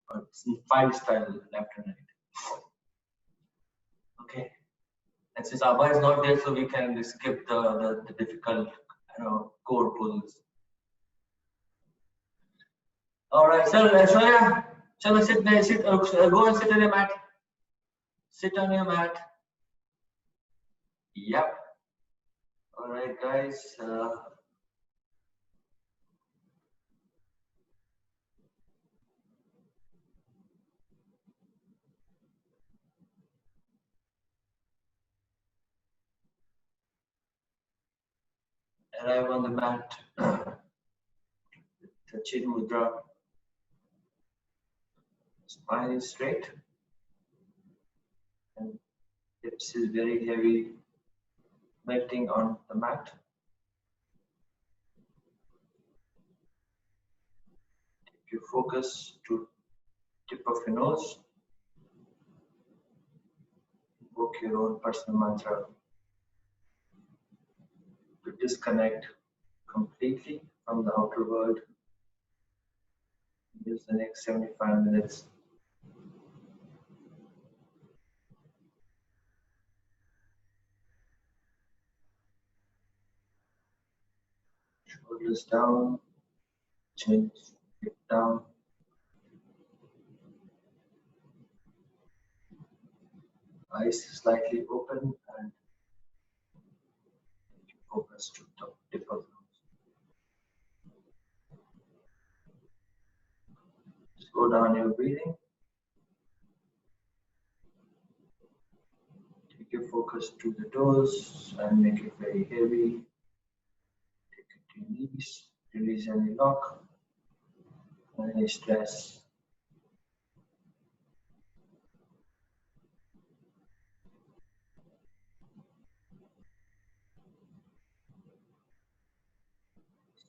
or file style left and right. Okay. And since Abha is not there, so we can skip the difficult code pulls. All right, so Shreya, chalo sit, go and sit on your mat. Sit on your mat. Yep. All right, guys. Arrive on the mat. The chin mudra. Spine is straight. And hips is very heavy, melting on the mat. Take your focus to tip of your nose. Invoke your own personal mantra to disconnect completely from the outer world. Use the next 75 minutes. Shoulders down, chin down. Eyes slightly open and focus to the tip of the nose. Slow down your breathing. Take your focus to the toes and make it very heavy. Take it to your knees. Release any lock, any stress.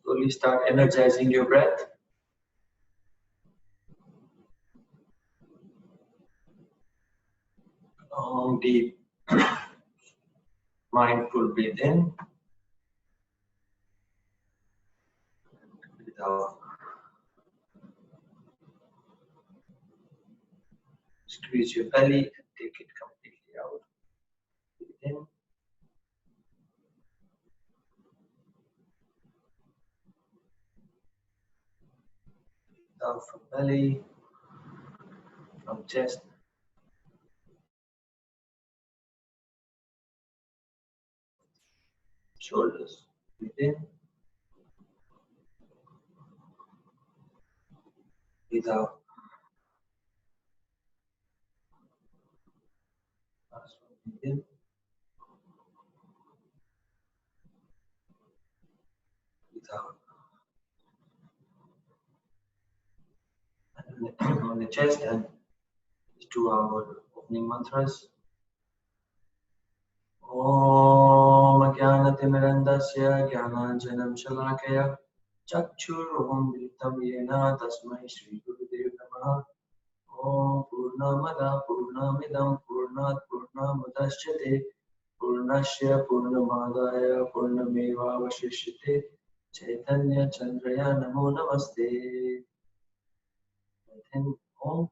Slowly start energizing your breath. Long, deep, mindful breathe in. Breathe out. Squeeze your belly and take it completely out. Breathe in. Breathe out from belly, from chest. Shoulders. Breathe in. Breathe out. Last one. Breathe in. Breathe out. And on the chest and to our opening mantras. Om Jnanatimirandasya Jnananjanam Shalakaya Chakshurvamritam Yena Tasmai Shri Gurudev Namaha. Om Purnamada Purnamidam Purnat Purnamudachyate Purnasya Purnamadaya Purnameva Vashishyate Chaitanya Chandraya Namo Namaste. Then Om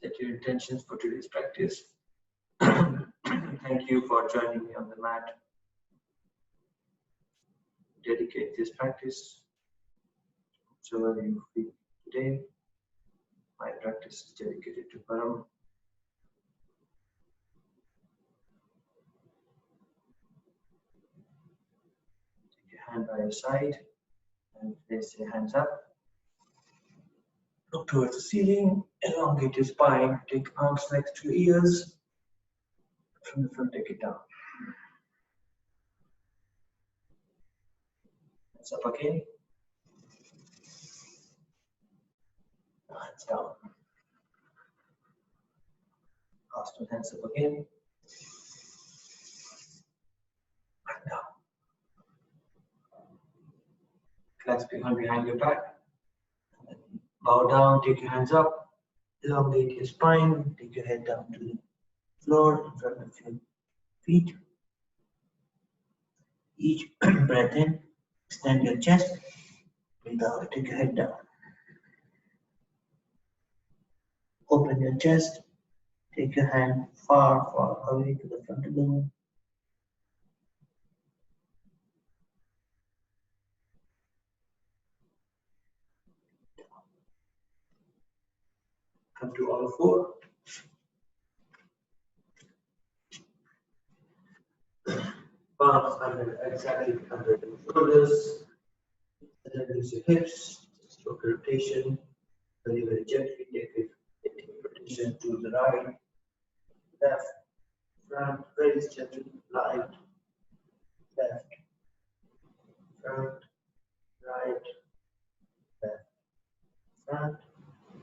Set your intentions for today's practice. Thank you for joining me on the mat. Dedicate this practice whatsoever you feel today. My practice is dedicated to Param. Take your hand by your side and place your hands up. Look towards the ceiling, elongate your spine, take arms next to your ears. From the front, take it down. Hands up again. Hands down. Last one, hands up again. And down. Clasp your hand behind your back. Bow down, take your hands up, elongate your spine, take your head down to the floor in front of your feet. Each breath in, extend your chest, breathe out, take your head down. Open your chest, take your hand far, far away to the front of the room. Come to all four. Palms exactly under the shoulders. And then use your hips, stroke rotation. Very, very gently take rotation to the right, left, front, very gently, right, left, front, right, left, front,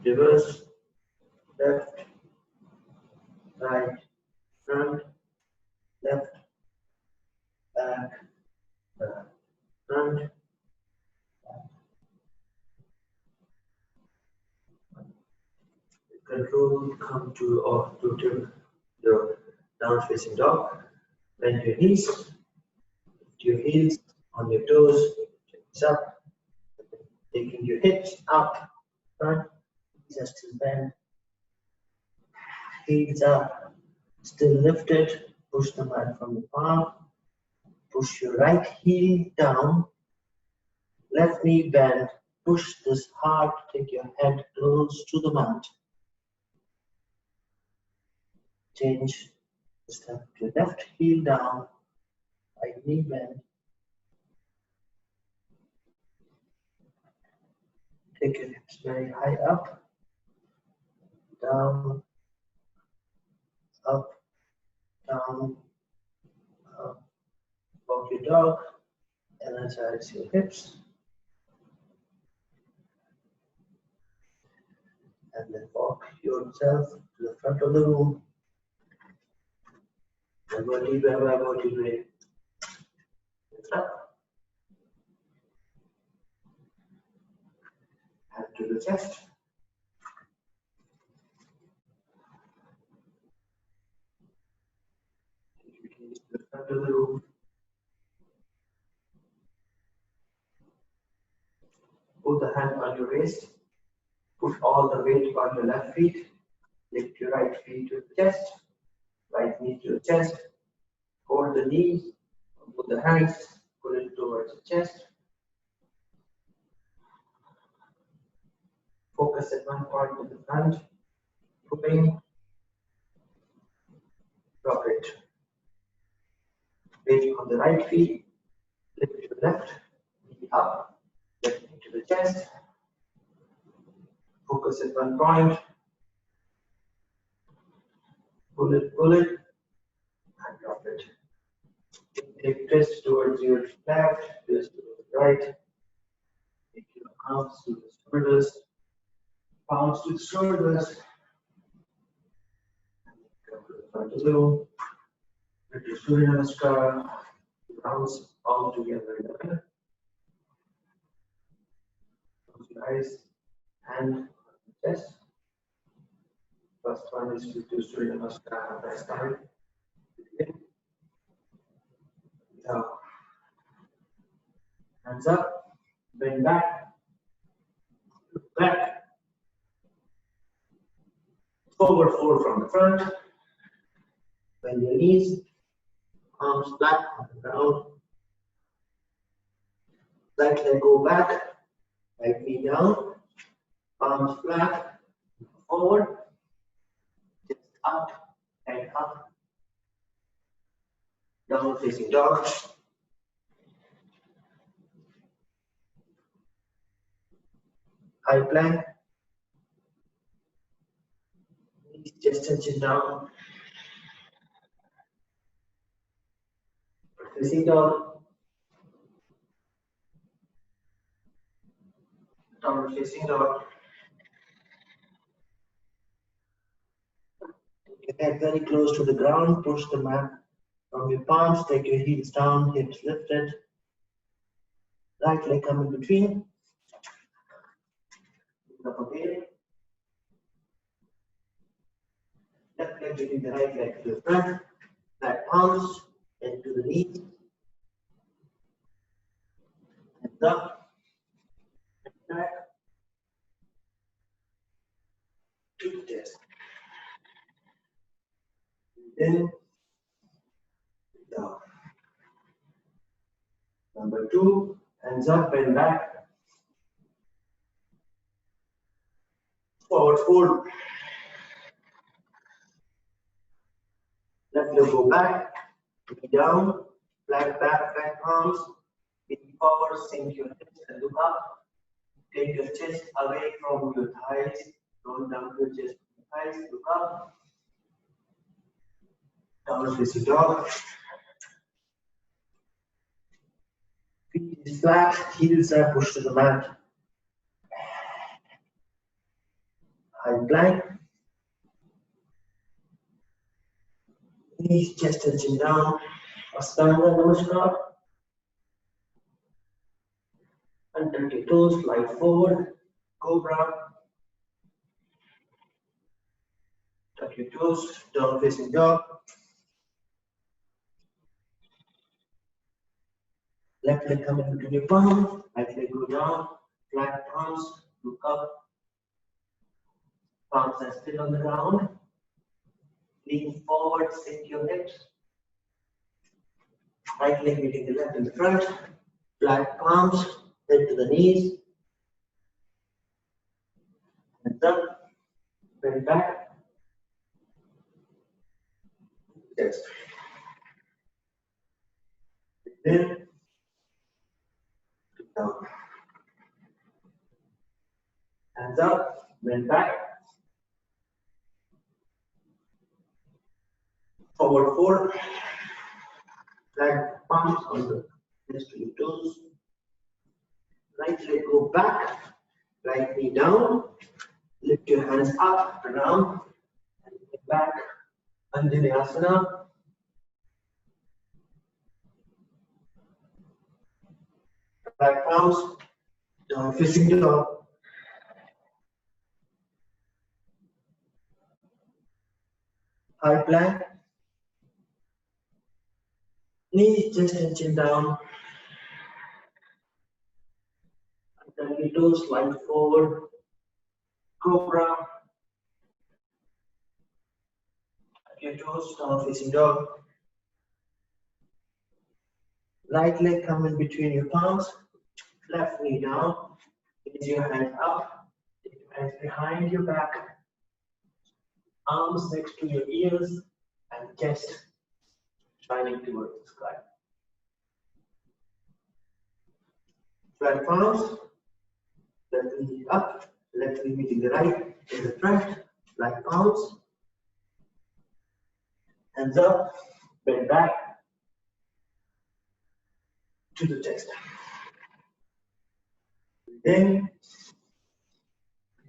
reverse, left, right, front, left, back, front, back. Control, come to your down facing dog. Bend your knees, lift your heels on your toes, hips up, taking your hips up, front, knees are still bent, heels up, still lifted, push the mat from the palm, push your right heel down, left knee bend, push this hard, take your head close to the mat. Change the step to left heel down, right knee bend. Take your hips very high up, down, up, down, up. Walk your dog, energize your hips. And then walk yourself to the front of the room. And vertebrae by vertebrae. Lift up. Hand to the chest. To the front of the room. Put the hand on your waist. Put all the weight on your left feet. Lift your right feet to the chest. Right knee to the chest. Hold the knee. Put the hands. Pull it towards the chest. Focus at one point in the front. Pulling. Drop it. Weight on the right feet. Lift your left knee up. Left knee to the chest. Focus at one point. Pull it, and drop it. Take twist towards your left, twist towards the right. Take your arms to the shoulders, palms to the shoulders. Come to the front of the room. Let your Surya Namaskar, arms all together in the middle. Close your eyes, hand on the chest. First one is to do Surya Namaskar last time. Now, hands up, bend back, look back, forward fold from the front, bend your knees, arms back on the ground, right leg go back, right knee down, arms flat, forward, chest up, head up, down facing dog. High plank, knees just touching down, facing dog, down facing dog. Take your head very close to the ground, push the mat from your palms, take your heels down, hips lifted, right leg come in between. Up again. Left leg between the right leg to the front. Back palms and to the knees. Hands up. Back. To the chest. Then down. Number 2, hands up and back. Forward fold. Left leg go back, knee down, flat back, back arms, lean forward, sink your hips and look up. Take your chest away from your thighs, roll down your chest from your thighs, look up. Down facing dog. Feet is flat, heels are pushed to the mat. High plank. Knees, chest and chin down. Ashtanga Namaskar. And turn your toes, slide forward. Cobra. Tuck your toes, down facing dog. Left leg come in between your palms, right leg go down, flat palms, look up. Palms are still on the ground. Lean forward, sink your hips. Right leg meeting the left in the front. Flat palms, head to the knees. Hands up, bend back. Yes. Then down. Hands up, bend back. Forward fold. Flat palms on the next to your toes. Right leg go back. Right knee down. Lift your hands up, around, and get back. Anjaneyasana. Back palms, down facing dog. High plank. Knees, chest and chin down. Turn your toes, slide forward. Cobra. Tuck your toes, down facing dog. Right leg come in between your palms. Left knee down. Raise your hands up. Take your hands behind your back. Arms next to your ears and chest shining towards the sky. Flat palms. Left knee up. Left knee meeting the right in the front. Flat palms. Hands up. Bend back to the chest. Then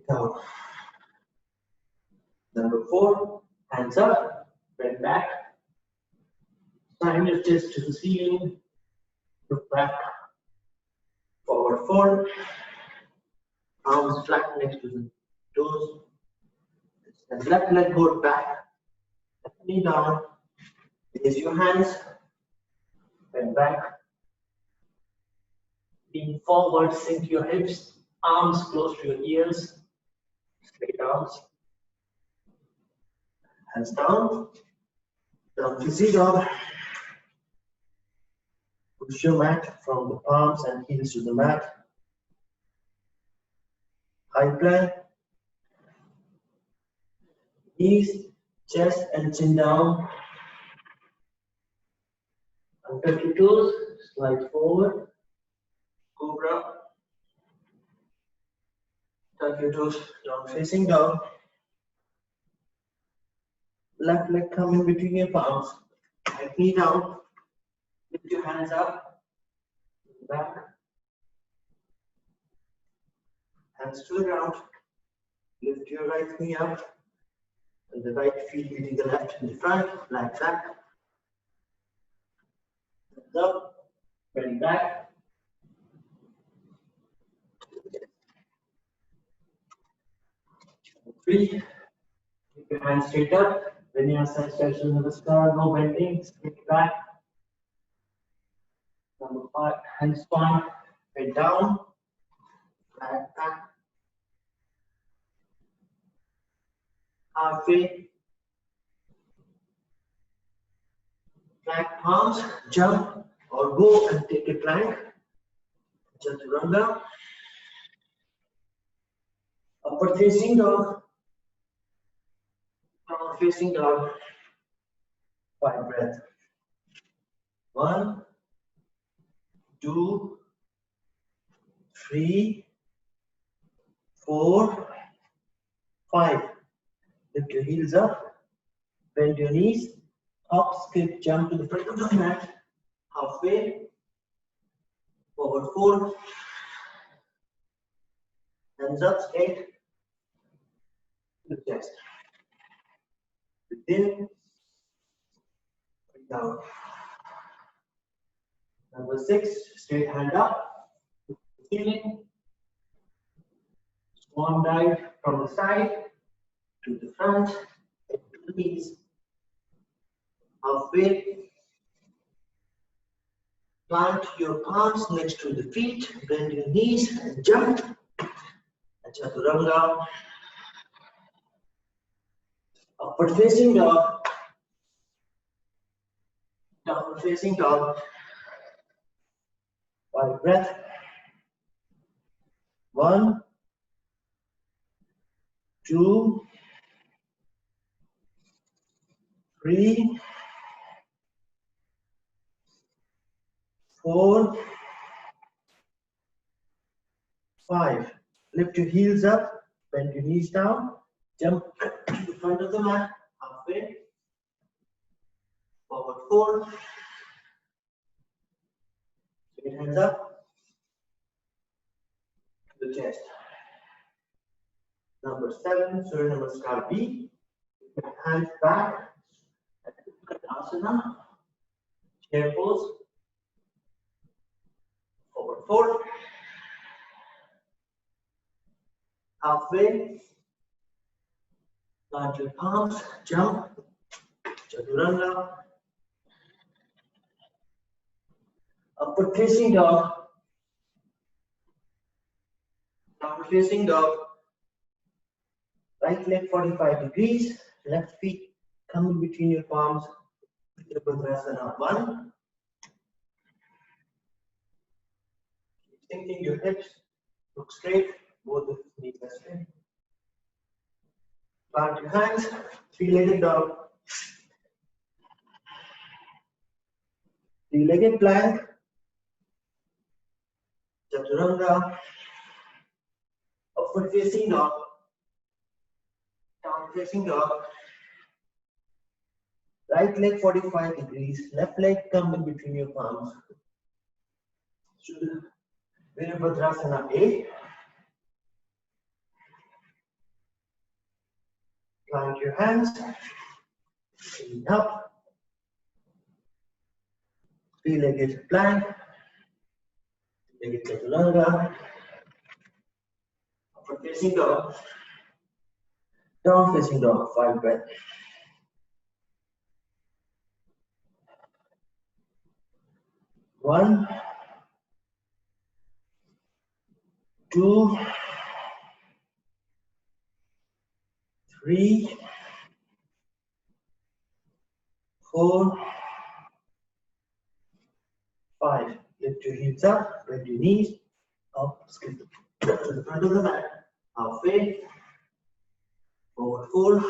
down. Number 4, hands up, bend back. Sign your chest to the ceiling. Look back. Forward fold. Arms flat next to the toes. And left leg goes back. Left knee down. Raise your hands. Bend back. Lean forward, sink your hips, arms close to your ears, straight arms. Hands down, down facing dog. Push your mat from the palms and heels to the mat. High plank. Knees, chest and chin down. Tuck your toes, slide forward. Cobra. Tuck your toes, down facing dog. Left leg come in between your palms. Right knee down. Lift your hands up. Back. Hands to the ground. Lift your right knee up. And the right feet meeting the left in the front, like that. Hands up. Bend back. 3, keep your hands straight up. Vinyasa Surya Namaskar, no bending, straight back. Number 5, hands point, head down, back, back. Halfway. Plank palms, jump or go and take a plank. Chaturanga. Upward facing dog. Downward facing dog. 5 breath. 1, 2, 3, 4, 5. Lift your heels up. Bend your knees. Hop, skip, jump to the front of the mat. Halfway. Forward 4. Hands up straight. To the chest. Breathe in. Breathe out. Number 6. Straight hand up. Ceiling. Swan dive from the side to the front. To the knees. Halfway. Plant your palms next to the feet, bend your knees and jump. Chaturanga. Upward facing dog. Downward facing dog. 5 breath. 1, 2, 3, 4, 5. Lift your heels up, bend your knees down, jump to the front of the mat, halfway, forward 4, straight hands up, to the chest. Number 7, Surya Namaskar B. Hands back, Asana, chair pose, forward 4, halfway, plant your palms, jump, Chaturanga, upward facing dog, downward facing dog, right leg 45 degrees, left feet come in between your palms, Virabhadrasana 1, sinking your hips, look straight, both the knees are straight. Plant your hands, 3-legged dog, 3-legged plank, Chaturanga, upward facing dog, downward facing dog, right leg 45 degrees, left leg come in between your palms. Virabhadrasana A. Plant your hands, lean up, 3-legged plank, 3-legged Chaturanga, upward facing dog, down facing dog, 5 breath. 1, 2, 3, 4, 5. Lift your heels up, bend your knees, up, skip to the front of the mat, halfway, forward 4,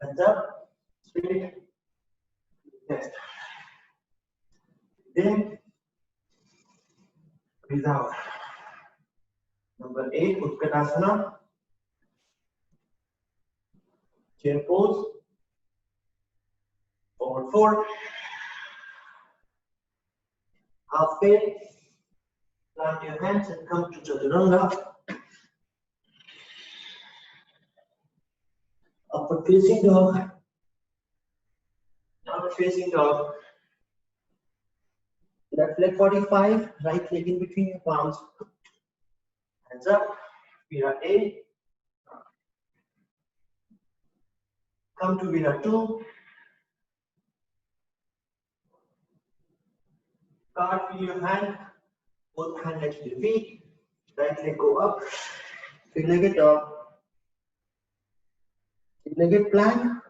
hands up, straight, chest. Then, breathe out. Number 8, Utkatasana, chair pose, forward 4, halfway, plant your hands and come to Chaturanga, upward facing dog, downward facing dog, left leg 45, right leg in between your palms, hands up, Vira A, Come to Virya 2. Cartwheel your hand, both hand next to your feet. Right leg go up. Three-legged dog. Three-legged plank.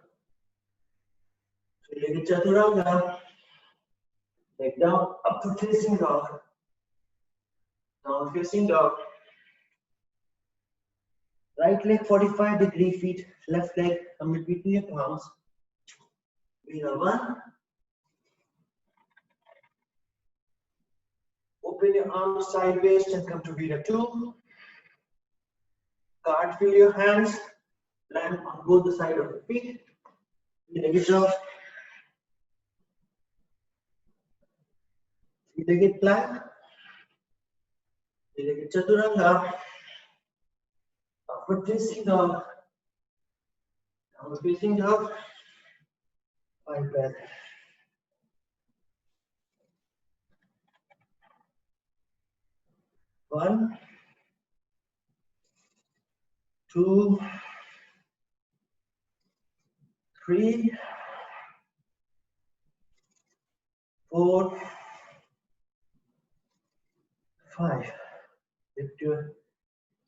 Three-legged chaturanga. Leg down, upward facing dog. Down facing dog. Right leg 45-degree feet. Left leg come between your palms. Virya 1. Open your arms sideways and come to Virya 2. Cartwheel your hands. Land on both the sides of the feet. Three-legged dog. Three-legged plank. Three-legged chaturanga. Upward facing dog. Downward facing dog. 5 breath. One, two, three, 4, 5. Lift your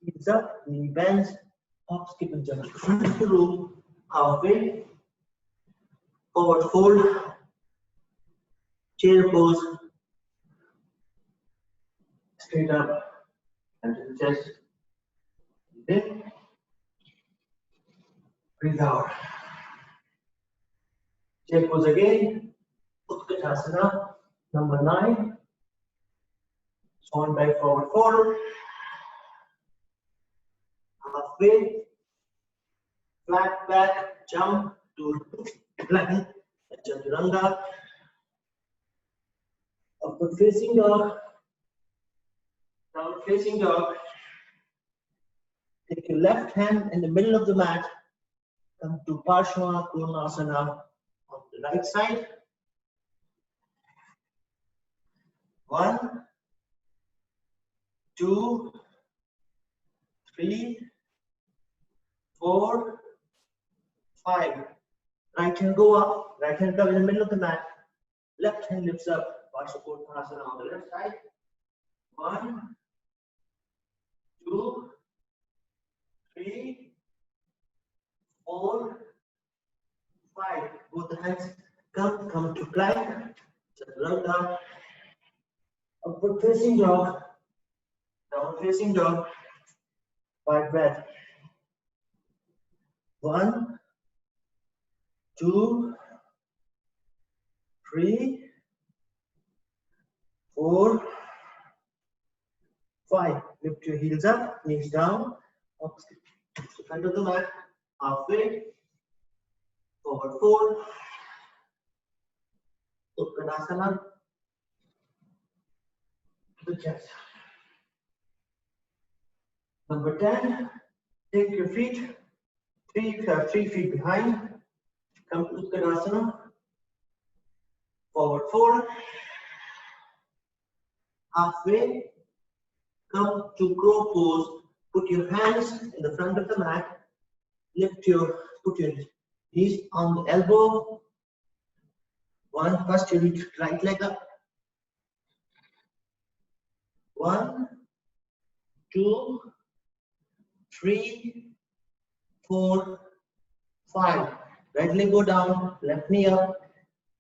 heels up, knee bends, hop, skip and jump to the front of the room, halfway, forward fold, chair pose, straight up, and to the chest. Breathe in, breathe out. Chair pose again, Utkatasana, number 9. Swan back, forward fold, halfway, flat back, jump to plank, chaturanga, upward facing dog, downward facing dog. Take your left hand in the middle of the mat, come to Parshva Konasana on the right side. 1, 2, 3, 4, 5. Right hand go up, right hand comes in the middle of the mat, left hand lifts up, Parshva Konasana on the left side. 1, 2, 3, 4, 5. Both the hands come to plank, chaturanga, upward facing dog, downward facing dog. 5 breath. 1, 2, 3, 4, 5. Lift your heels up, knees down, up to the front of the mat, halfway, forward fold, Uttanasana, to the chest. Number 10, take your feet, 3 feet behind, come to Uttanasana, forward fold, halfway, come to crow pose, put your hands in the front of the mat, put your knees on the elbow. First you lift right leg up. 1, 2, 3, 4, 5. Right leg go down, left knee up.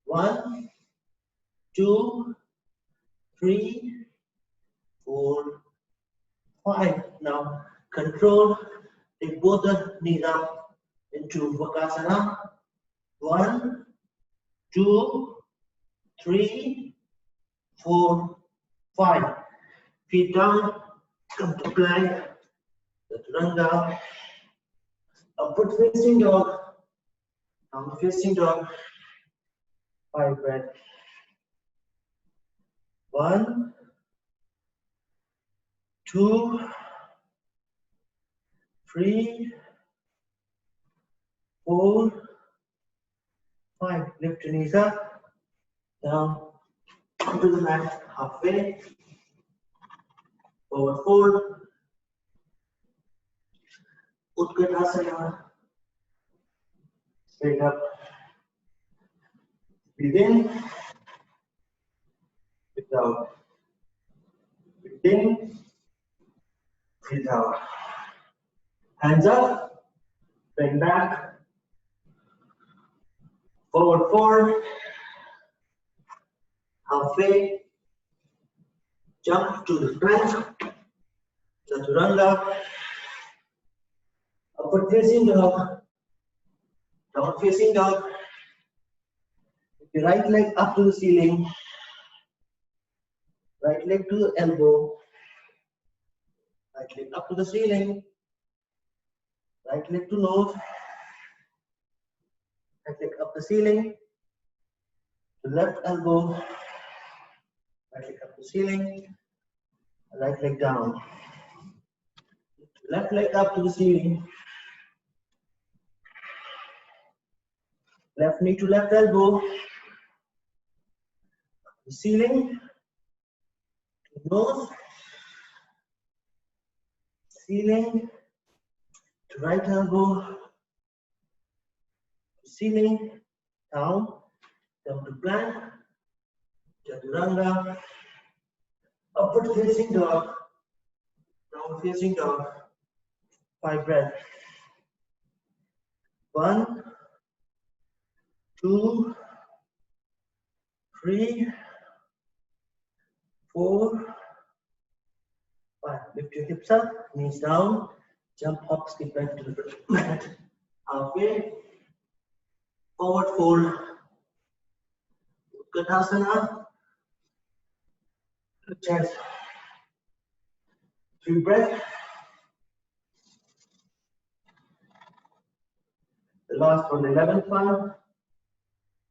1, 2, 3, 4, 5. Now control, take both the knees up into Vakasana. 1, 2, 3, 4, 5. Feet down, come to plank, chaturanga, upward facing dog, down facing dog. 5 breath. 1, 2, 3, 4, 5. Lift your knees up, down, onto the mat, halfway, forward fold, Utkatasana, Straight up. Breathe in. Breathe out. Breathe in. Breathe out. Hands up. Bend back. Forward fold. Halfway. Jump to the front. Chaturanga. Upward facing dog. Down facing dog. Your right leg up to the ceiling. Right leg to the elbow. Right leg up to the ceiling. Right leg to nose. Right leg up the ceiling. The left elbow. Right leg up the ceiling. Right leg down. Left leg up to the ceiling. Left knee to left elbow. The ceiling. To nose. Ceiling. To right elbow. Ceiling. Down. Down to plank. Chaturanga. Upward facing dog. Down facing dog. 5 breaths. 1, 2, 3, 4, 5. Lift your hips up, knees down, jump, hop, skip back to the mat. Halfway, forward fold, Utkatasana, chest. 3 breaths. The last one, the 11th one.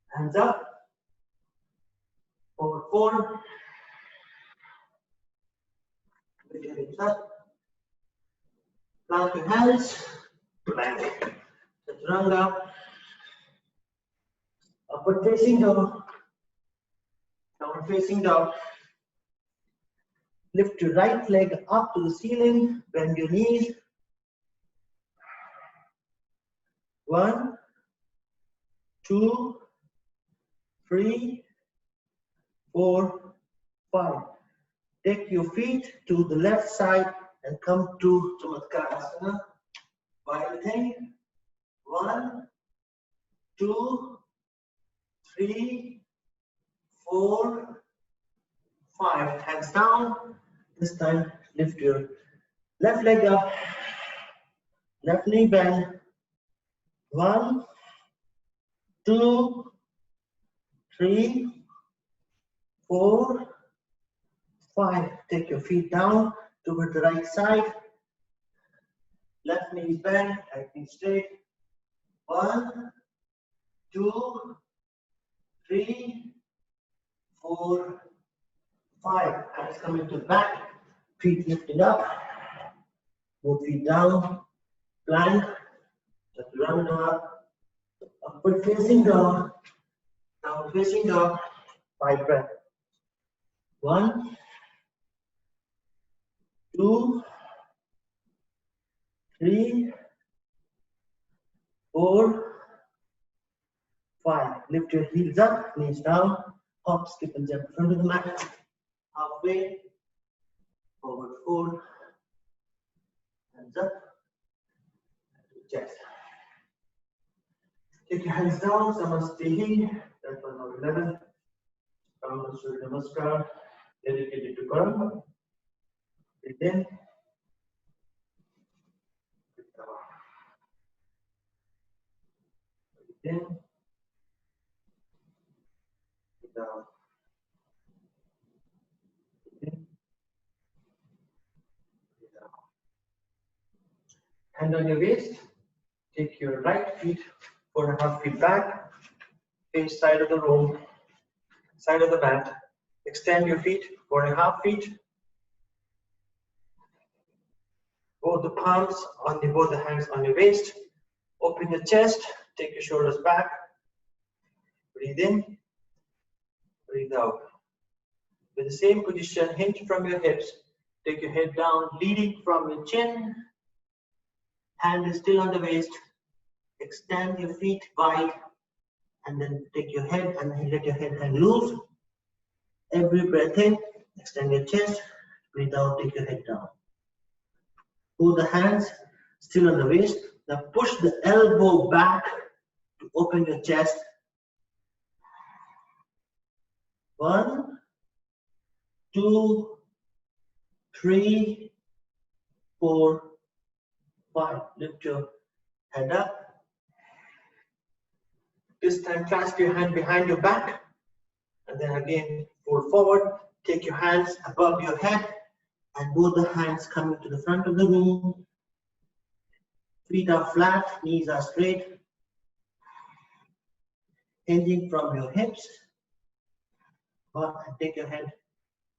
Hands up. Forward fold. Lift your hips up. Plant your hands. Plank. Chaturanga. Upward facing dog. Down facing dog. Lift your right leg up to the ceiling. Bend your knees. 1, 2, 3, 4, 5. Take your feet to the left side and come to Chamatkarasana. While thing. 1, 2, 3, 4, 5. Hands down. This time lift your left leg up. Left knee bend. 1, 2, 3, 4, 5. Take your feet down toward the right side. Left knee bend, right knee straight. 1, 2, 3, 4, 5. Hands coming to the back. Feet lifted up. Both feet down. Plank. Chaturanga. Upward facing dog. Down facing dog. 5 breaths. 1, 2, 3, 4, 5. Lift your heels up, knees down, hop, skip and jump in front of the mat. Halfway, forward fold, hands up, chest. Take your hands down, Samastehi, that was number 11. Karma Surya Namaskar, dedicated to Karma. Breathe in. Breathe in. Breathe out. Breathe in. Breathe out. Hand on your waist. Take your right feet 4.5 feet back. Face side of the room. Side of the mat. Extend your feet 4.5 feet. Both the palms on both the hands on your waist. Open your chest. Take your shoulders back. Breathe in. Breathe out. With the same position, hinge from your hips. Take your head down, leading from your chin. Hand is still on the waist. extend your feet wide, and then take your head and let your head hang loose. Every breath in, extend your chest, breathe out, take your head down. Hold the hands still on the waist. Now push the elbow back to open your chest. 1, 2, 3, 4, 5. Lift your head up. This time clasp your hand behind your back, and then again fold forward. Take your hands above your head, and both the hands coming to the front of the room. Feet are flat, knees are straight. Hinging from your hips. And take your head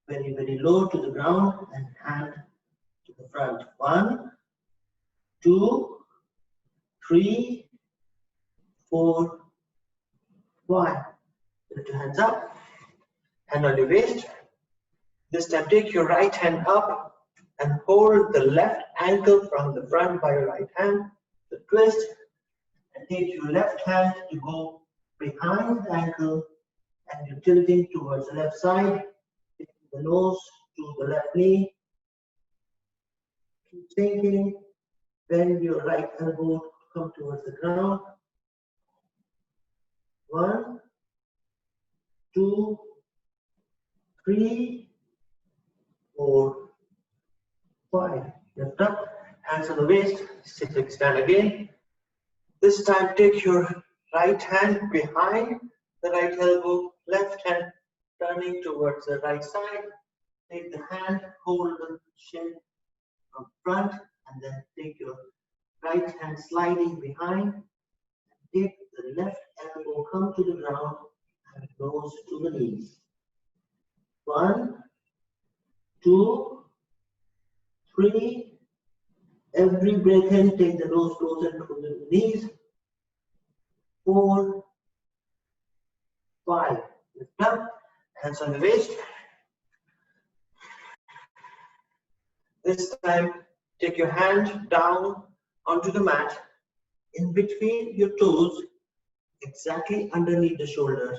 very, very low to the ground and hand to the front. 1, 2, 3, 4, 5. Lift your hands up, hand on your waist. This time take your right hand up and hold the left ankle from the front by your right hand. The twist, and take your left hand to go behind the ankle, and you're tilting towards the left side. Taking the nose to the left knee. Keep thinking. Bend your right elbow, come towards the ground. 1, 2, 3, 4, 5. Lift up, hands on the waist, sit, stand again. This time take your right hand behind the right elbow, left hand turning towards the right side. Take the hand, hold the shin from front, and then take your right hand sliding behind. Take the left elbow, come to the ground, and nose to the knees. 1, 2, 3. Every breath in, take the nose closer to the knees. 4, 5. Lift up, hands on the waist. This time, take your hand down onto the mat, in between your toes, exactly underneath the shoulders.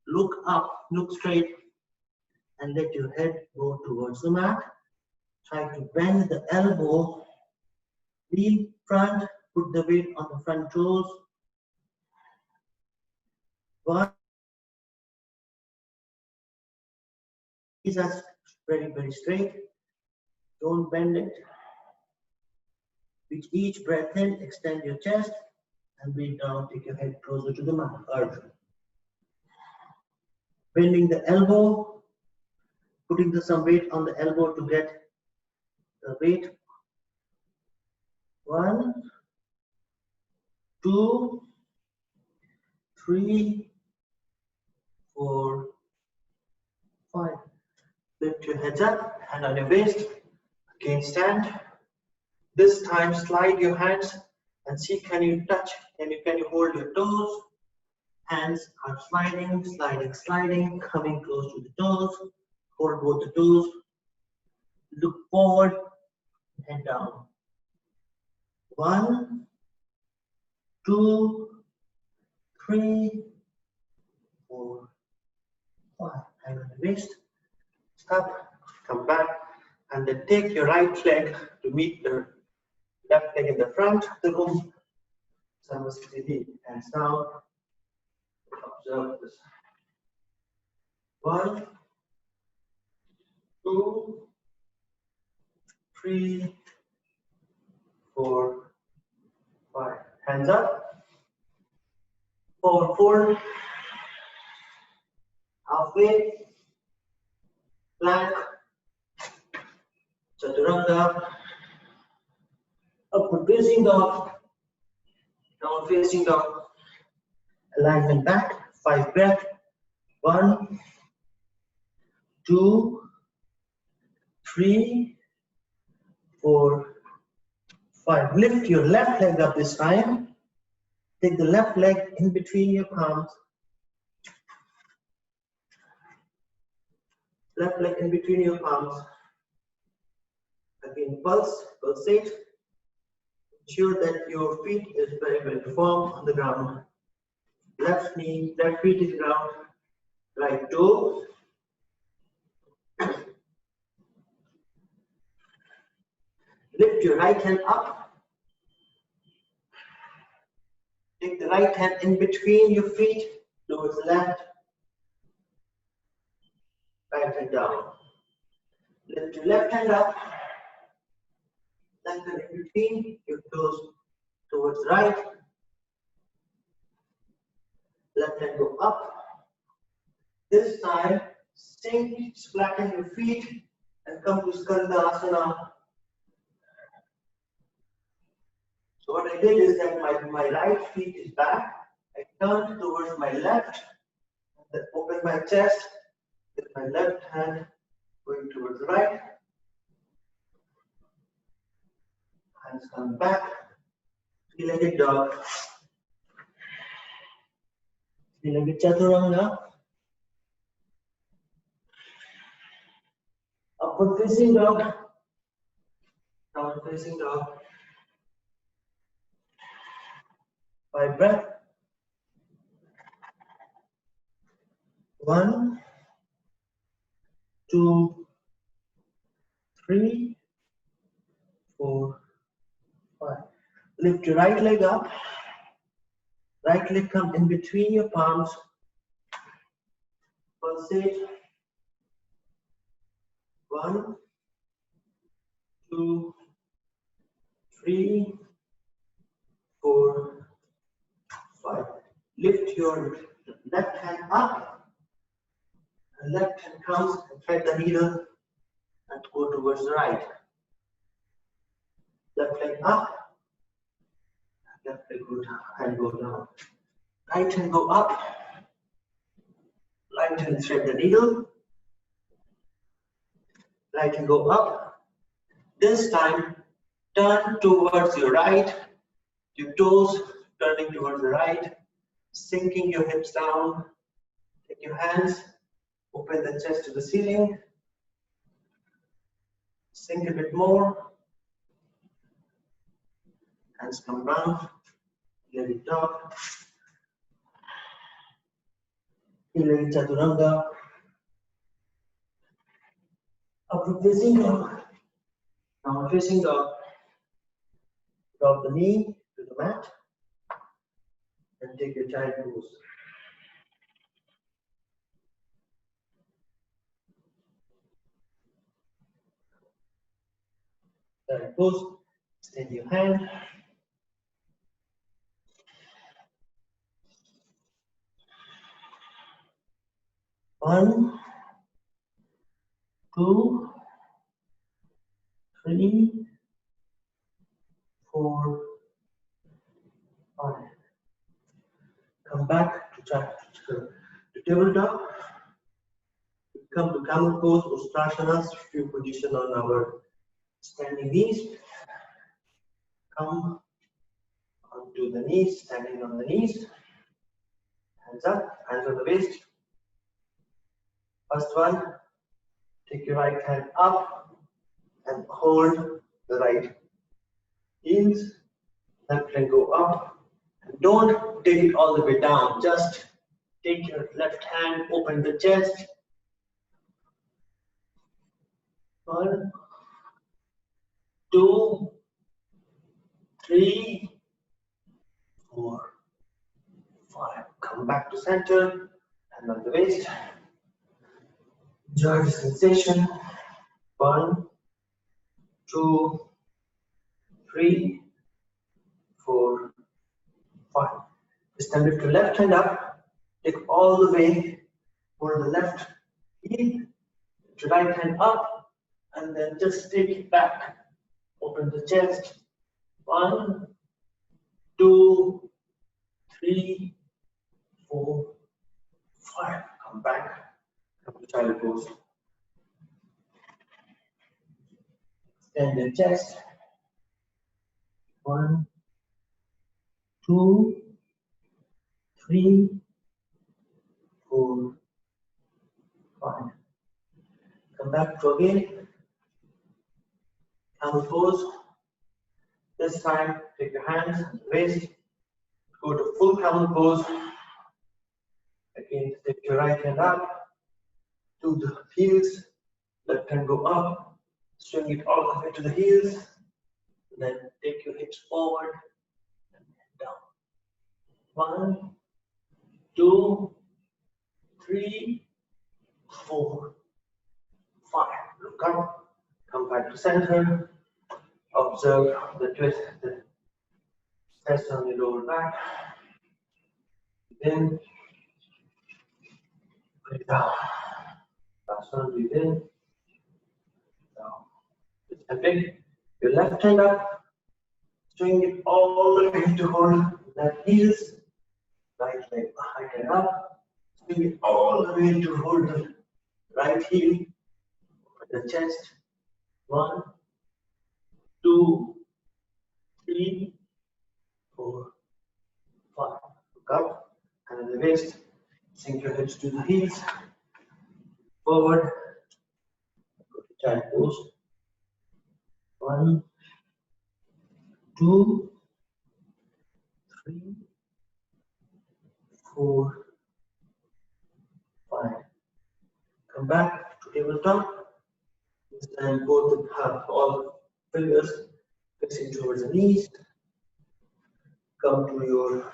Look up, look straight, and let your head go towards the mat. Try to bend the elbow, lean front, put the weight on the front toes. 1. These are very, very straight. Don't bend it. With each breath in, extend your chest, and breathe down, take your head closer to the mat, earth. Bending the elbow, putting some weight on the elbow to get the weight. 1, 2, 3, 4, 5. Lift your heads up, hand on your waist. Again, stand. This time, slide your hands and see, can you touch? Can you hold your toes? Hands are sliding, sliding, sliding, coming close to the toes. Hold both the toes. Look forward, head down. 1, 2, 3, 4, 5. Hand on the waist. Stop, come back, and then take your right leg to meet the left leg in the front of the room. Samasthiti, hands down. Observe this. 1, 2, 3, 4, 5. Hands up. Forward fold. Halfway. Plank. Chaturanga. Upward facing dog. Down facing dog. Alignment back. 5 breath. 1, 2, 3, 4, 5. Lift your left leg up this time. Take the left leg in between your palms. Left leg in between your palms. Again, pulse, pulsate. Ensure that your feet is very well firm on the ground. Left knee, left feet is ground. Right toe. Lift your right hand up. Take the right hand in between your feet towards the left. Right hand down. Lift your left hand up. Left hand in between your toes towards right. Left hand go up. This time, sink, flatten your feet and come to Skandasana. So what I did is that my right feet is back. I turned towards my left, and then open my chest with my left hand going towards the right. Hands come back. Three-legged dog. Three-legged chaturanga. Upward facing dog. Down facing dog. 5 breath. 1, 2, 3, 4, 5. Lift your right leg up. Right leg come in between your palms. Pulsate. 1, 2, 3, 4, 5. Lift your left hand up. And left hand comes and thread the needle and go towards the right. Left leg up. Left leg go down and go down. Right hand go up. Right hand thread the needle. Right hand go up. This time, turn towards your right. Your toes turning towards the right. Sinking your hips down. Take your hands. Open the chest to the ceiling. Sink a bit more. Hands come down. Let it drop. Three-legged chaturanga. Upward facing dog. Down facing dog. Drop the knee to the mat. And take your child pose. Child pose. Extend your hand. One, 2, 3, 4, 5. Come back to tabletop. Come to camel pose or Ustrasana, few position on our standing knees. Come onto the knees, standing on the knees. Hands up, hands on the waist. First one, take your right hand up and hold the right heels. Left leg go up. And don't take it all the way down. Just take your left hand, open the chest. 1, 2, 3, 4, 5. Come back to center and on the waist. Enjoy the sensation. 1, 2, 3, 4, 5. This time lift your left hand up. Take all the way. Hold the left heel. Lift your right hand up. And then just take it back. Open the chest. 1, 2, 3, 4, 5. Come back. Come to child pose. Extend your chest. 1, 2, 3, 4, 5. Come back to again. Camel pose. This time, take your hands and waist, go to full camel pose. Again, take your right hand up to the heels, left hand go up, swing it all the way to the heels, then take your hips forward and down. 1, 2, 3, 4, 5. Look up, come back to center. Observe the twist, the press on your lower back. Then put it down. Last one, breathe in. Down. And take your left hand up, swing it all the way to hold left heels. Right leg behind and up, swing it all the way to hold the right heel at the chest. 1, 2, 3, 4, 5. Look up, hand on the waist, sink your hips to the heels, forward, go to child pose. 1, 2, 3, 4, 5. Come back to tabletop. This time both have all fingers facing towards the knees. Come to your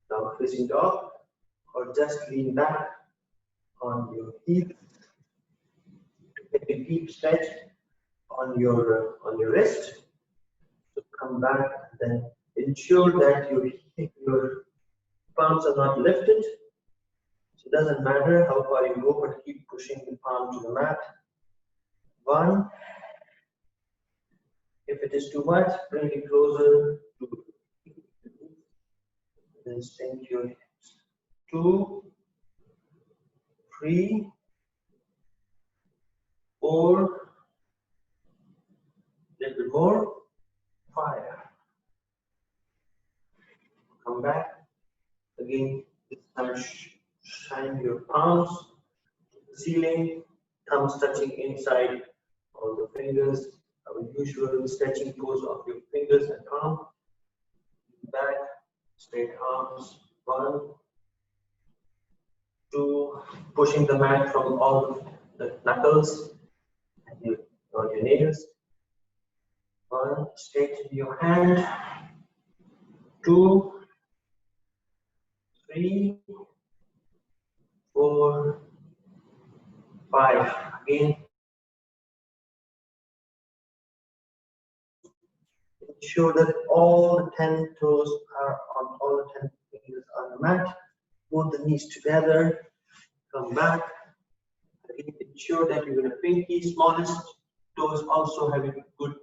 down facing dog, or just lean back on your heel. Take a deep stretch on your wrist. So come back, then ensure that your palms are not lifted. So it doesn't matter how far you go, but keep pushing the palm to the mat. 1. If it is too much, bring it closer to then sink your hips. 2, 3, 4, little more, 5. Come back. Again, this time shine your palms to the ceiling, thumbs touching inside all the fingers. Our usual stretching pose of your fingers and palm. Back, straight arms. 1, 2, pushing the mat from all the knuckles and on your nails. 1, straighten your hand. 2, 3, 4, 5. Again, ensure that all the 10 toes are on, all the 10 fingers on the mat. Put the knees together. Come back. Again, ensure that your pinky, smallest toes also have a good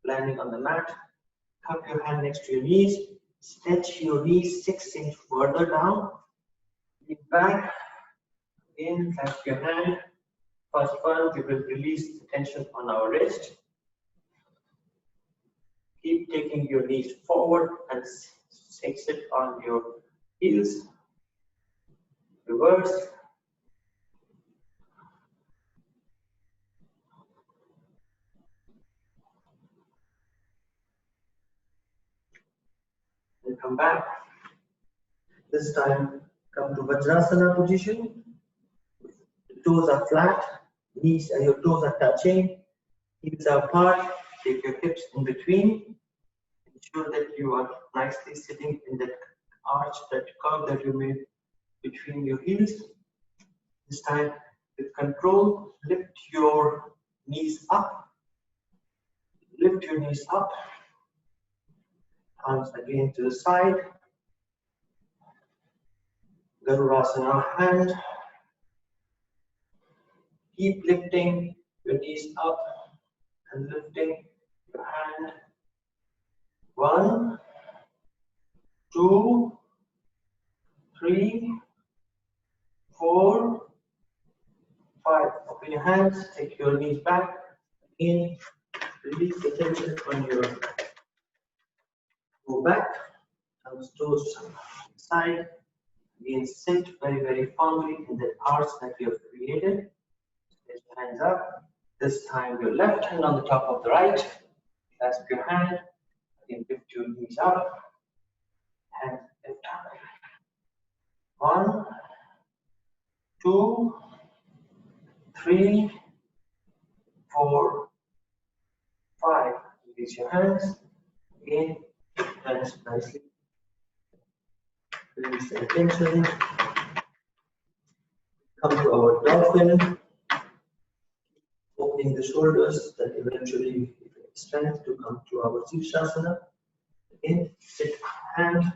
landing on the mat. Cup your hand next to your knees. Stretch your knees 6 inches further down. Lean back. Again, clasp your hand. First one, we will release the tension on our wrist. Keep taking your knees forward and sit on your heels. Reverse. And come back. This time, come to Vajrasana position. The toes are flat, knees and your toes are touching. Heels are apart. Take your hips in between. Ensure that you are nicely sitting in that arch, that curve that you made between your heels. This time, with control, lift your knees up. Lift your knees up. Arms again to the side. Garudasana hand. Keep lifting your knees up and lifting your hand. 1, 2, 3, 4, 5. Open your hands, take your knees back. Again, release the tension on your go back. Thumbs toes side. Again, sit very, very firmly in the arch that you have created. Stretch your hands up. This time, your left hand on the top of the right. Clasp your hand. Again, your knees up, and lift up. 1, 2, 3, 4, 5. Release your hands. Again, hands nicely. Release the tension. Come to our dolphin. Opening the shoulders, that eventually strength to come to our Shirshasana. Again, sit hand,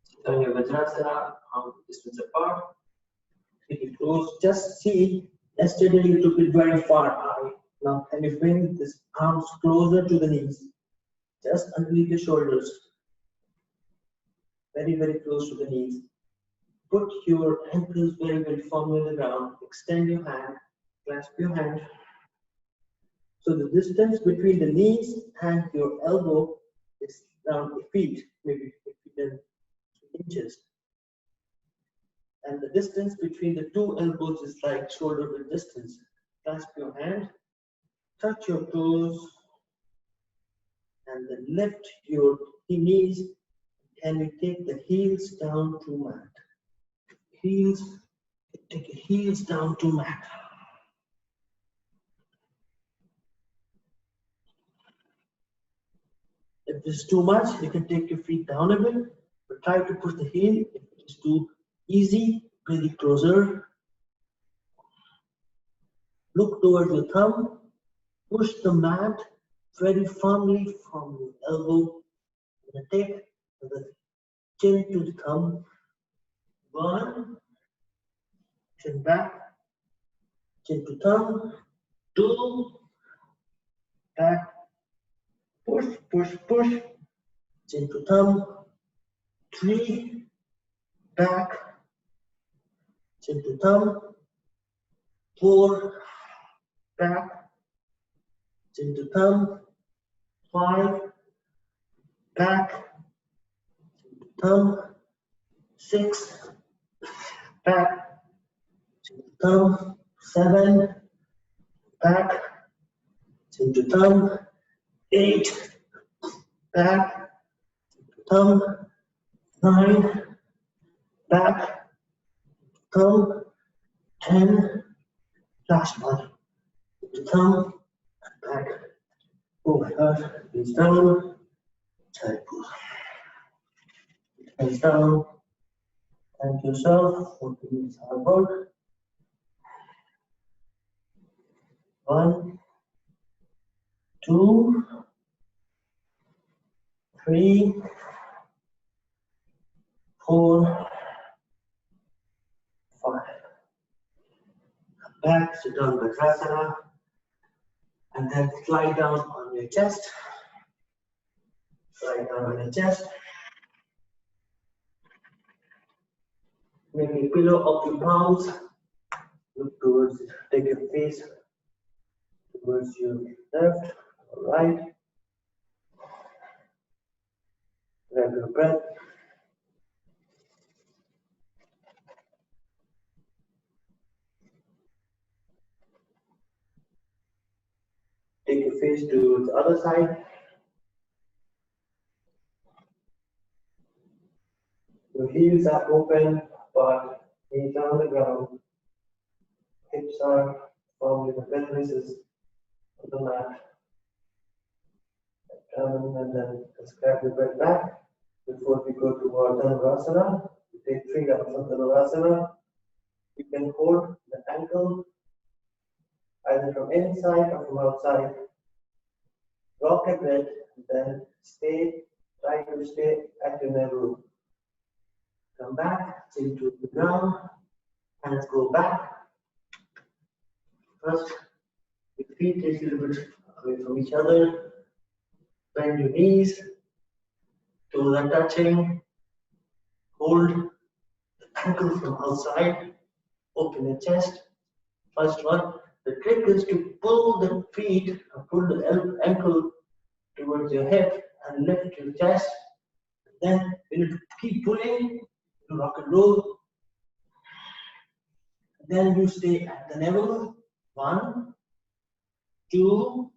sit on your Vajrasana, arm distance apart. Pretty close. Just see, yesterday you took it very far away. Now can you bring this arms closer to the knees? Just underneath the shoulders. Very, very close to the knees. Put your ankles very, very firmly on the ground. Extend your hand, clasp your hand. So the distance between the knees and your elbow is around a feet, maybe 3 inches. And the distance between the two elbows is like shoulder width distance. Clasp your hand, touch your toes, and then lift your knees. And you take the heels down to mat. Heels, take your heels down to mat. If this is too much, you can take your feet down a bit, but try to push the heel. If it is too easy, bring it closer. Look towards your thumb. Push the mat very firmly from your elbow. And take the chin to the thumb. 1, chin back, chin to thumb. 2, back. Push, push, push. Chin to thumb. 3, back. Chin to thumb. 4, back. Chin to thumb. 5, back. Chin to thumb. 6, back. Chin to thumb. 7, back. Chin to thumb. 8, back, thumb, 9, back, thumb, 10, last one, thumb, back. Oh my God, knees down, side pull. Hands down, thank yourself for doing this hard work. 1, 2, 3, 4, 5. Back, sit down Vajrasana, and then slide down on your chest. Slide down on your chest. Make a pillow of your palms. Look towards, take your face towards your left or right. Grab your breath. Take your face to the other side. Your heels are open, but knees are on the ground. Hips are firmly the pelvis is on the mat. And then let's grab the breath back. Before we go to our Dhanurasana, we take 3 rounds of Dhanurasana. You can hold the ankle either from inside or from outside. Rock a bit, then try to stay at your navel. Come back, chin to the ground, hands go back. First, your feet is a little bit away from each other. Bend your knees, toes are touching. Hold the ankle from outside, open your chest. First one, the trick is to pull the feet, pull the ankle towards your hip and lift your chest. Then you need to keep pulling to rock and roll. Then you stay at the navel. 1, 2,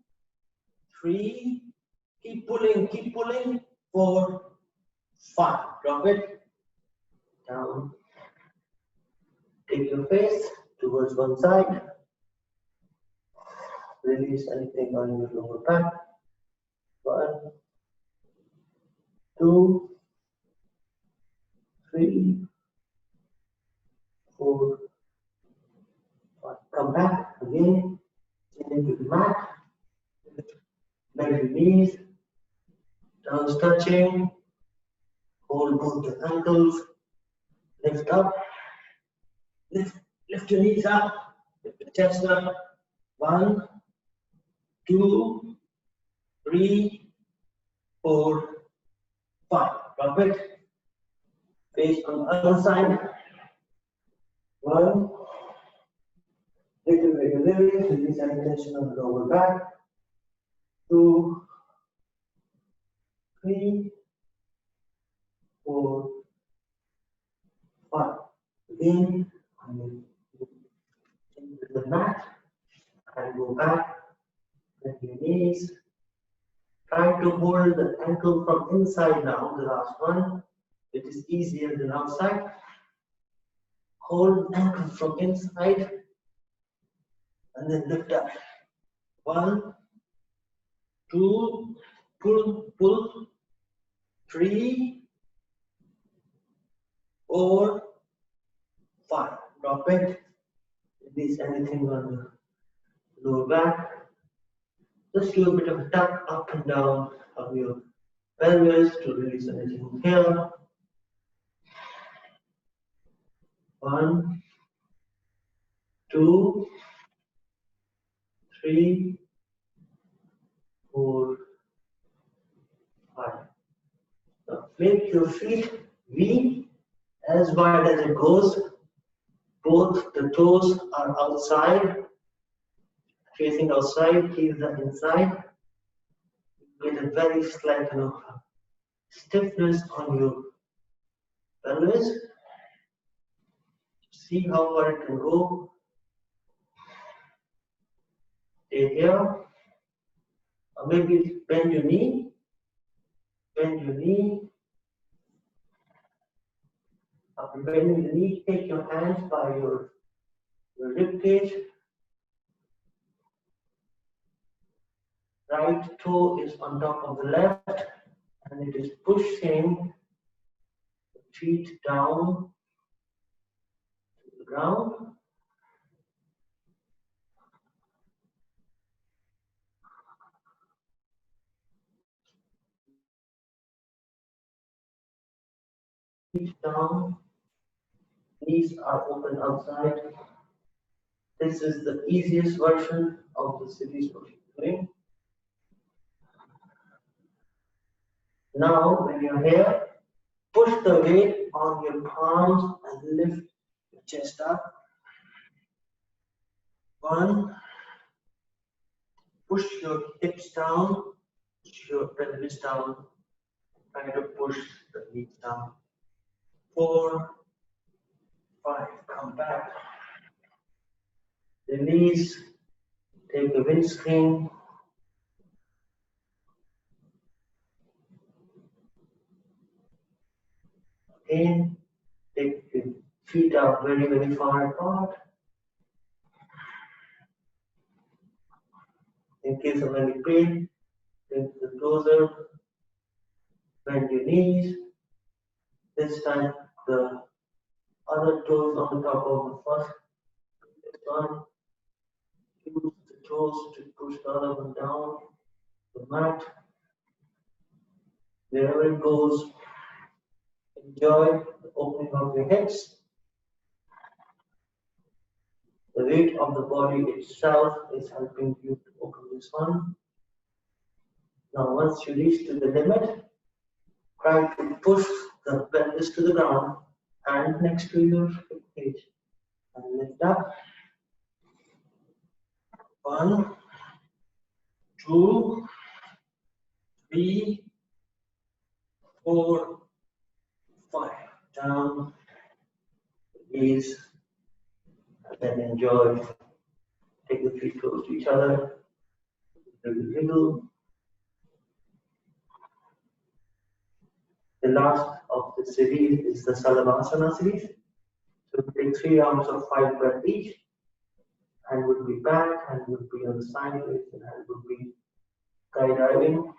3. Keep pulling, keep pulling. 4, 5. Drop it down. Take your face towards one side. Release anything on your lower back. 1, 2, 3, 4, 5. Come back again. Into the mat. Bend your knees. Toes touching. Hold both the ankles. Lift up. Lift your knees up. Lift the chest up. 1, 2, 3, 4, 5. Drop it. Face on the other side. 1. Little release any tension on the lower back. 2, 3, 4, 5. Again, into the mat and go back. Bend your knees. Try to hold the ankle from inside now, the last one. It is easier than outside. Hold the ankle from inside and then lift up. 1, 2, pull. 3, 4, 5. Drop it. Release anything on the lower back. Just do a bit of a tuck up and down of your pelvis to release anything here. 1, 2, 3, 4, 5. Now make your feet V as wide as it goes. Both the toes are outside, facing outside, heels are inside. Get a very slight stiffness on your pelvis. See how far it can go. Stay here. Or maybe bend your knee. Bend your knee. After bending the knee, take your hands by your rib cage. Right toe is on top of the left, and it is pushing the feet down to the ground. Feet down, knees are open outside. This is the easiest version of the series of doing. Now, when you're here, push the weight on your palms and lift your chest up. 1, push your hips down, push your pelvis down, try to push the knees down. 4, 5, come back. Release, take the windscreen. Again, take the feet out very, very far apart. In case of any pain, bring the closer, bend your knees. This time, the other toes on the top of the first. This one, use the toes to push the other one down the mat. Wherever it goes, enjoy the opening of your hips. The weight of the body itself is helping you to open this one. Now, once you reach to the limit, try to push the pelvis to the ground and next to your rib cage. And lift up. 1, 2, 3, 4, 5. Down, release, and then enjoy. Take the feet close to each other. Wiggle. The last of the series is the Salavasana series. So we take 3 rounds of 5 breaths each. Hand would be back, hand would be on the sideways, and hand would be skydiving.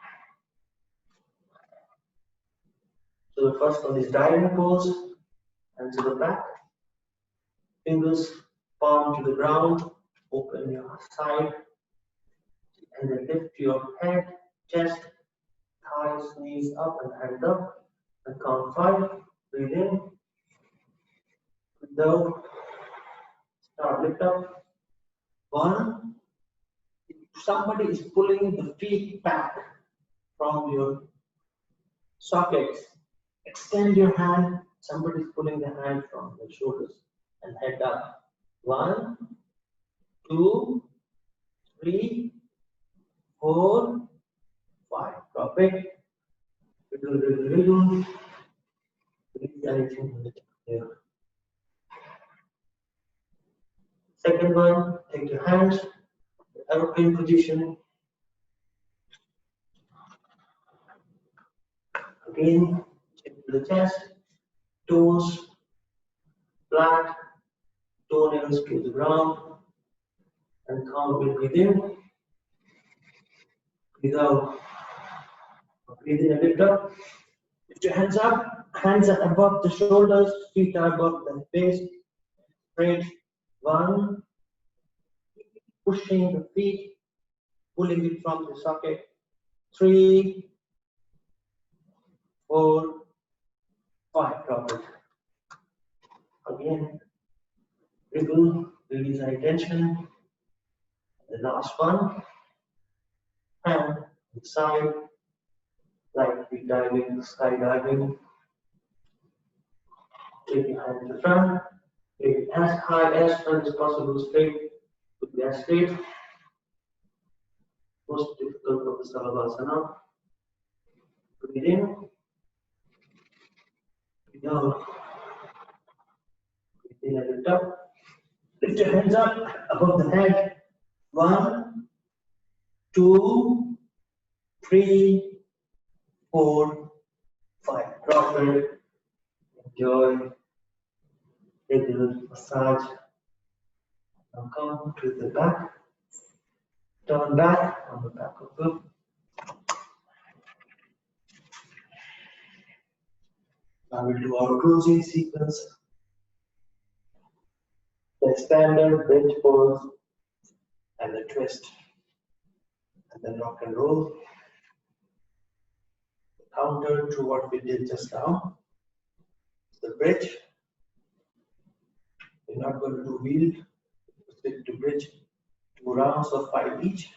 So the first one is diving pose, hands to the back, fingers palm to the ground, open your side, and then lift your head, chest, thighs, knees up, and hand up, and count 5. Breathe in, breathe out, start lift up. 1. If somebody is pulling the feet back from your sockets, extend your hand. Somebody is pulling the hand from your shoulders and head up. 1, 2, 3, 4, 5. Drop it. Wiggle, wiggle, wiggle. Release anything here. Second one, take your hands, aeroplane position. Again, chin to the chest, toes flat, toenails to the ground, and count with breathe in, breathe out. Breathe in and lift up. Lift your hands up, hands are above the shoulders, feet are above the face. Straight. 1, pushing the feet, pulling it from the socket. 3, 4, 5. Drop it. Again, wiggle, release any tension. The last one, hand side, like free diving, skydiving. Take your hand to the front, take it as high as front as possible, straight, put the ass straight. Most difficult of the Salavasana. Breathe in, breathe out. Breathe in and lift up. Lift your hands up above the head. 1, 2, 3, 4, 5. Drop it. Enjoy. Take a little massage. Now come to the back. Turn back on the back of the. Now we'll do our closing sequence. The standard bench pose and the twist. And then rock and roll. Counter to what we did just now. The bridge. We're not going to do wheel. Stick to bridge. 2 rounds of 5 each.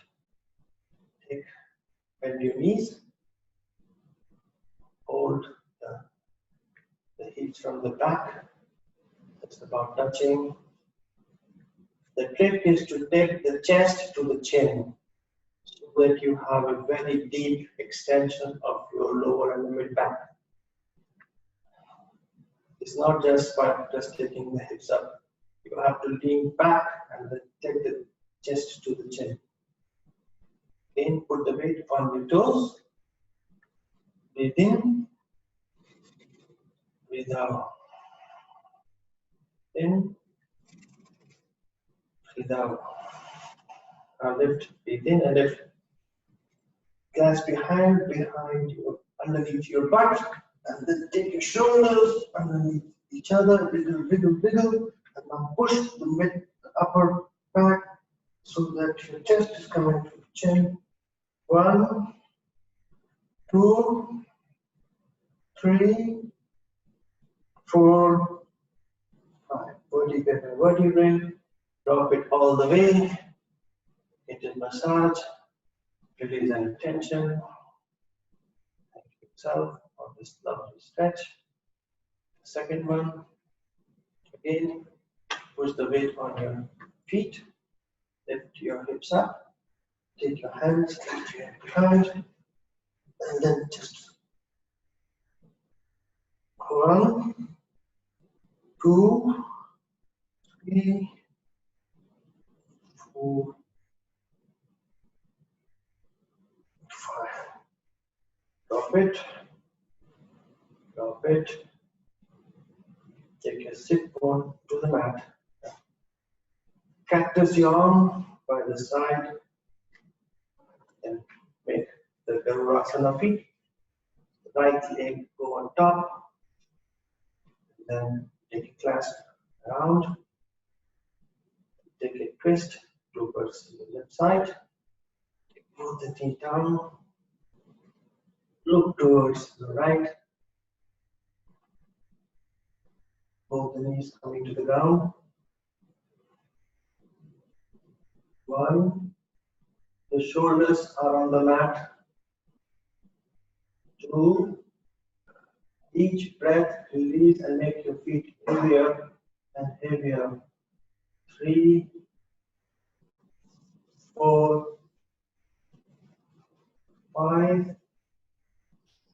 Bend your knees. Hold the hips from the back. It's about touching. The trick is to take the chest to the chin so that you have a very deep extension of your lower and mid back. It's not just by just taking the hips up. You have to lean back and then take the chest to the chin. Again, put the weight on your toes. Breathe in. Breathe out. In. Breathe out. Now lift. Breathe in and lift. Clasp your hand behind you, underneath your butt, and then take your shoulders underneath each other. Wiggle, wiggle, wiggle. And now push the upper back so that your chest is coming to the chin. 1, 2, 3, 4, 5. Vertebrae by vertebrae. Drop it all the way. Get a massage. Release any tension. Thank yourself for this lovely stretch. Second one. Again, push the weight on your feet. Lift your hips up. Take your hands into your behind. And then just 1, 2, 3, 4, 5. Drop it. it. Take your sit bone to the mat. Cactus your arm by the side. And make the Garurasana feet. Right leg go on top. Then take a clasp around. Take a twist towards the left side. Take both the feet down. Look towards the right. Both the knees coming to the ground. 1. The shoulders are on the mat. 2. Each breath release and make your feet heavier and heavier. 3, 4, 5,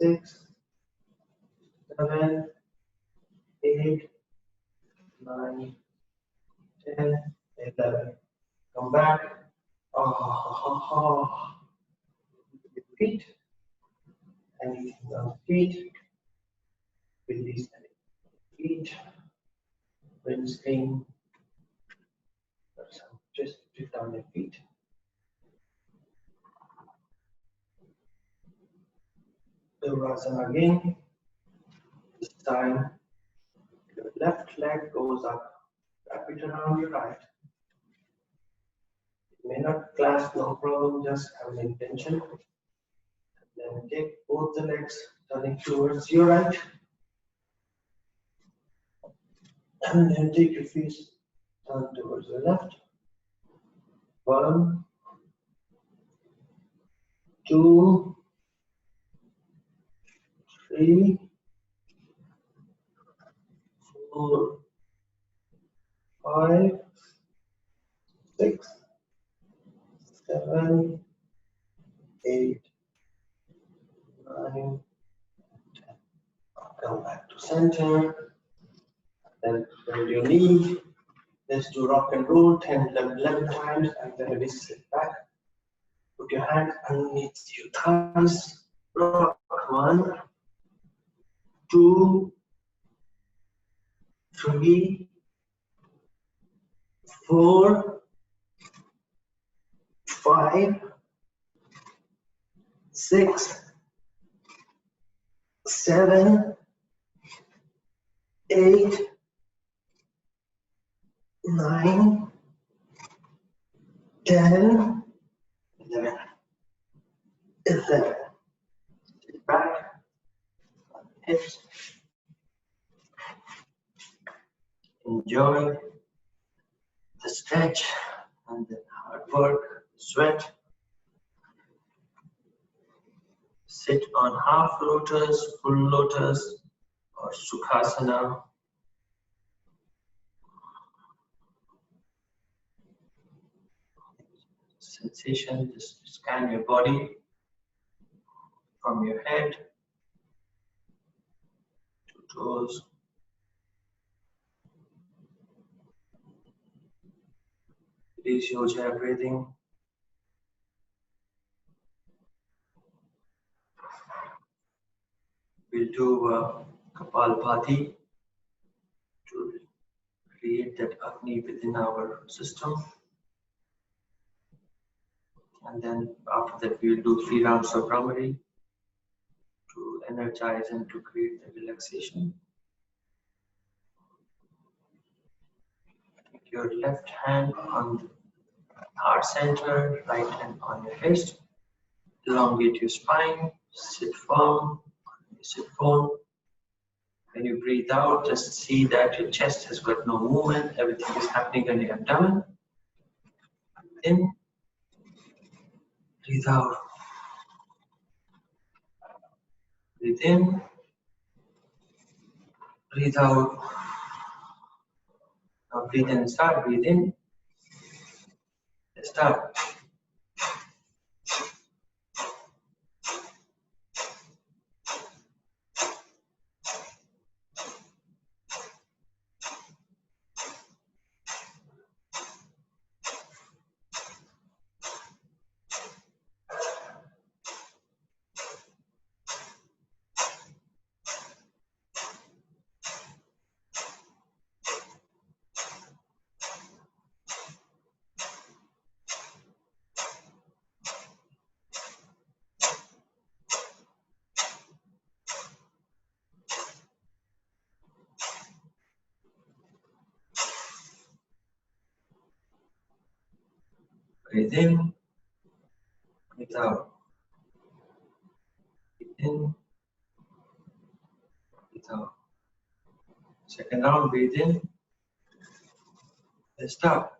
6, 7, 8, 9, 10, 11. Come back. Feet. Anything on feet. Release feet. Rinsing. Just lift down your feet. Garurasana again. This time, your left leg goes up. Wrap it around your right. It may not clasp, no problem, just have an intention. Then take both the legs turning towards your right. And then take your feet turn towards the left. 1, 2, 3, 4, 5, 6, 7, 8, 9, 10. Come back to center. Then bend your knee. Let's do rock and roll 10, 11 times, and then we sit back. Put your hands underneath your thighs. Rock. 1, 2, 3, 4, 5, 6, 7, 8, 9, 10, 11. 11. Sit back, hips. Enjoy the stretch and the hard work, sweat. Sit on half lotus, full lotus, or Sukhasana. Sensation, just scan your body from your head to toes. Release your Ujjayi breathing. We'll do Kapalbhati to create that Agni within our system. And then after that, we'll do 3 rounds of Brahmari to energize and to create the relaxation. Take your left hand on the heart center, right hand on your wrist. Elongate your spine, sit firm, sit firm. When you breathe out, just see that your chest has got no movement, everything is happening in your abdomen. In, breathe out. Breathe in, breathe out. Now breathe in and start, breathe in. Start. Breathe in, breathe out. Breathe in, breathe out. Second round, breathe in. Let's start.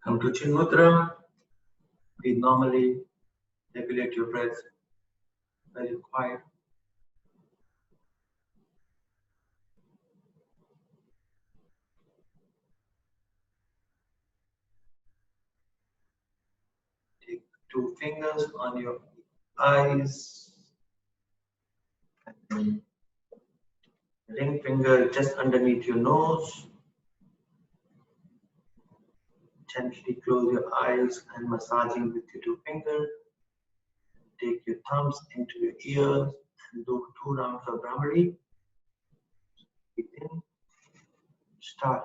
Come to Chin Mudra. Breathe normally. Regulate your breath. Very quiet. Take 2 fingers on your eyes. And ring finger just underneath your nose. Gently close your eyes and massaging with your 2 fingers. Take your thumbs into your ears and do 2 rounds of Brahmari. Breathe in. Start.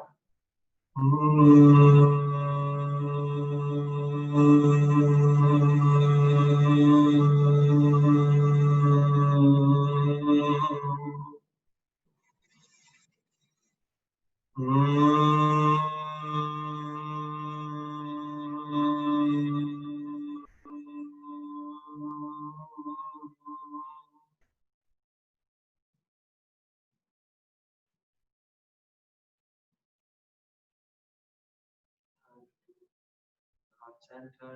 Heart center.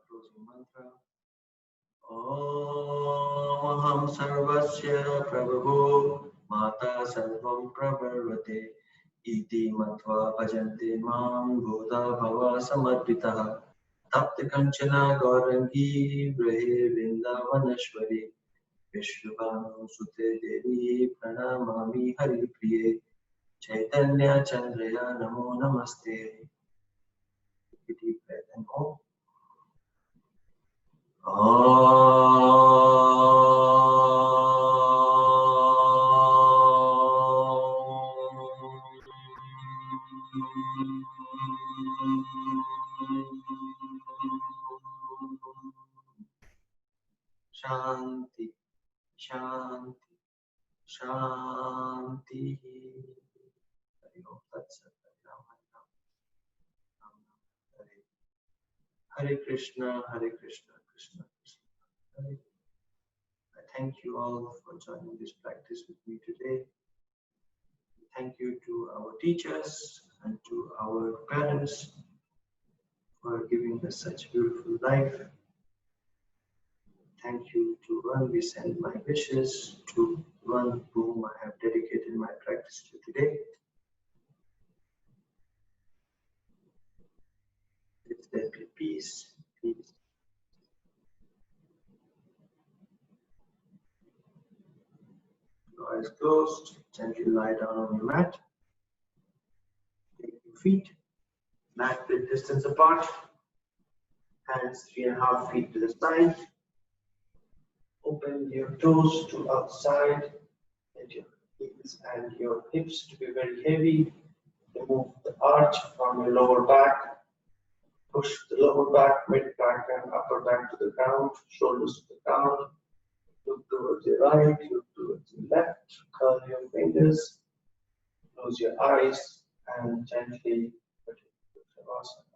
Closing mantra. Om Aham Sarvasya Prabhu Mata Sarvam Prabharvate Iti Matva Bhajante Mam Bhuta Bhava Samarpitaha Tapta Kanchana Gaurangi Vrahe Vrindavanashwari Vishwabhanu Sute Devi Pranamami Hari Priye Chaitanya Chandraya Namo Namaste. Deep breath and Om. Shanti, Shanti, Shanti. Hari Om Tat Sat. Hare Krishna, Hare Krishna, Krishna Krishna, Hare. I thank you all for joining this practice with me today. Thank you to our teachers and to our parents for giving us such beautiful life. Thank you to one. We send my wishes to one whom I have dedicated my practice to today. Let there be peace, peace. Your eyes closed. Gently lie down on your mat. Take your feet, mat width distance apart. Hands 3.5 feet to the side. Open your toes to outside. Let your heels and your hips to be very heavy. Remove the arch from your lower back. Push the lower back, mid back, and upper back to the ground. Shoulders to the ground. Look towards your right, look towards your left. Curl your fingers. Close your eyes and gently put it into Shavasana.